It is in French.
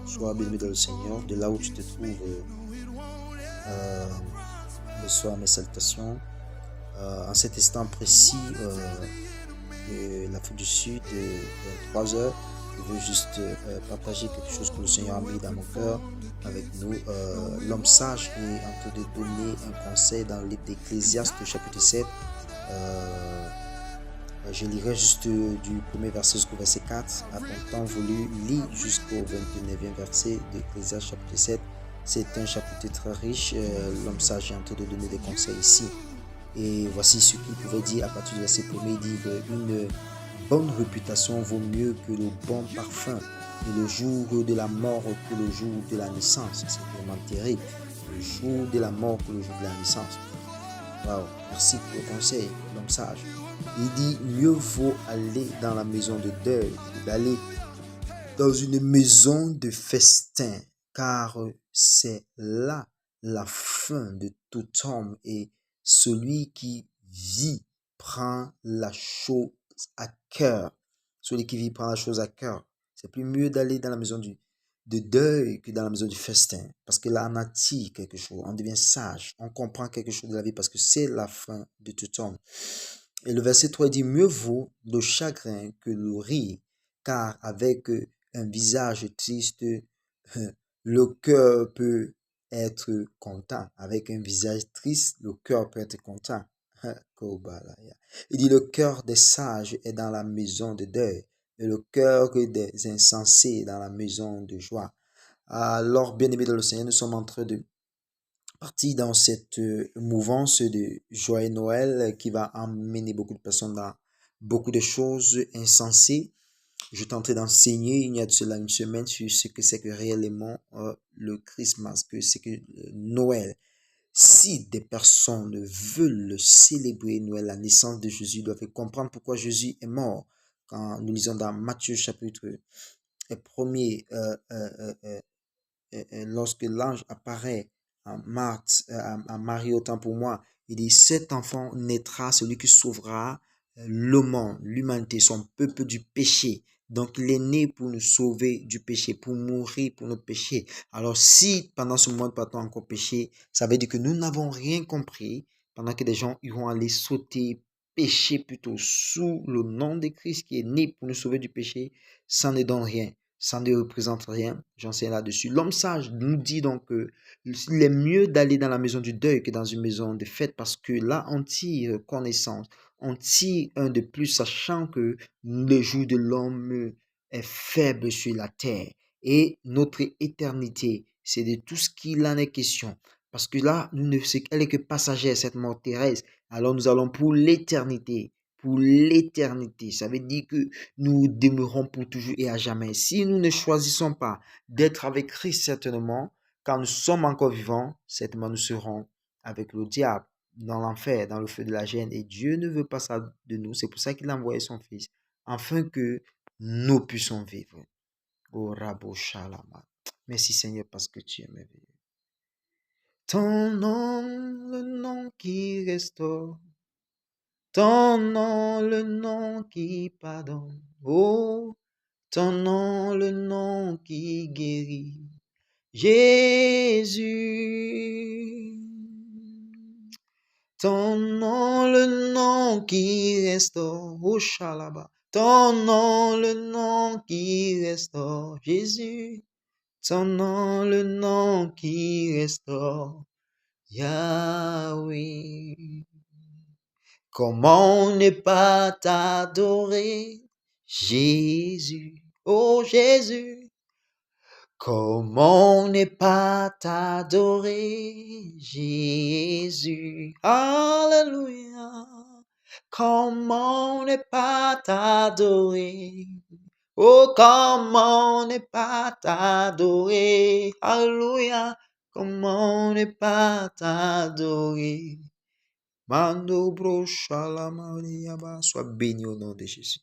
Sois béni dans le Seigneur, de là où tu te trouves. Reçois mes salutations. En cet instant précis de l'Afrique du Sud, de 3 heures, je veux juste partager quelque chose que le Seigneur a mis dans mon cœur avec nous. L'homme sage est en train de donner un conseil dans le livre d'Ecclésiaste, chapitre 7. Je lirai juste du premier verset jusqu'au verset 4. À ton temps voulu, lis jusqu'au 29e verset d'Ecclésiaste chapitre 7. C'est un chapitre très riche. L'homme sage est en train de donner des conseils ici. Et voici ce qu'il pouvait dire à partir du verset 1er. Il dit une bonne réputation vaut mieux que le bon parfum. Et le jour de la mort que le jour de la naissance. C'est vraiment terrible. Le jour de la mort que le jour de la naissance. Wow, merci pour le conseil, l'homme sage. Il dit, mieux vaut aller dans la maison de deuil que d'aller dans une maison de festin, car c'est là la fin de tout homme et celui qui vit prend la chose à cœur. Celui qui vit prend la chose à cœur. C'est plus mieux d'aller dans la maison de deuil que dans la maison du festin. Parce que là, on attire quelque chose, on devient sage, on comprend quelque chose de la vie parce que c'est la fin de tout homme. Et le verset 3 dit, mieux vaut le chagrin que le rire, car avec un visage triste, le cœur peut être content. Avec un visage triste, le cœur peut être content. Il dit, le cœur des sages est dans la maison de deuil, et le cœur des insensés dans la maison de joie. Alors, bien-aimés dans le Seigneur, nous sommes en train de partir dans cette mouvance de joyeux Noël qui va emmener beaucoup de personnes dans beaucoup de choses insensées. Je tentais d'enseigner il y a de cela une semaine sur ce que c'est que réellement le Christmas, que c'est que Noël. Si des personnes veulent célébrer Noël, la naissance de Jésus, doivent comprendre pourquoi Jésus est mort. Quand nous lisons dans Matthieu chapitre 1er, lorsque l'ange apparaît à Marthe, à Marie, autant pour moi, il dit, cet enfant naîtra, celui qui sauvera le monde, l'humanité, son peuple du péché. Donc, il est né pour nous sauver du péché, pour mourir pour notre péché. Alors, si pendant ce moment, nous partons encore péché, ça veut dire que nous n'avons rien compris, pendant que des gens iront aller sauter, pécher plutôt sous le nom de Christ qui est né pour nous sauver du péché, ça ne donne rien. Ça ne représente rien, j'enseigne là-dessus. L'homme sage nous dit donc qu'il est mieux d'aller dans la maison du deuil que dans une maison de fête parce que là, on tire connaissance, on tire un de plus, sachant que le jour de l'homme est faible sur la terre et notre éternité, c'est de tout ce qu'il en est question. Parce que là, elle est que passagère, cette mort terrestre. Alors nous allons pour l'éternité. Pour l'éternité. Ça veut dire que nous demeurons pour toujours et à jamais. Si nous ne choisissons pas d'être avec Christ, certainement, quand nous sommes encore vivants, certainement nous serons avec le diable dans l'enfer, dans le feu de la gêne. Et Dieu ne veut pas ça de nous. C'est pour ça qu'il a envoyé son Fils, afin que nous puissions vivre. Oh Rabo Shalama. Merci Seigneur parce que tu es merveilleux. Ton nom, le nom qui restaure. Ton nom, le nom qui pardonne. Oh, ton nom, le nom qui guérit. Jésus. Ton nom, le nom qui restaure. Oh, Shalaba. Ton nom, le nom qui restaure. Jésus. Ton nom, le nom qui restaure. Yahweh. Comment ne pas t'adorer, Jésus, oh Jésus. Comment ne pas t'adorer, Jésus, Alléluia. Comment ne pas t'adorer, oh comment ne pas t'adorer, Alléluia. Comment ne pas t'adorer. Mando bro shalama, sois béni au nom de Jésus.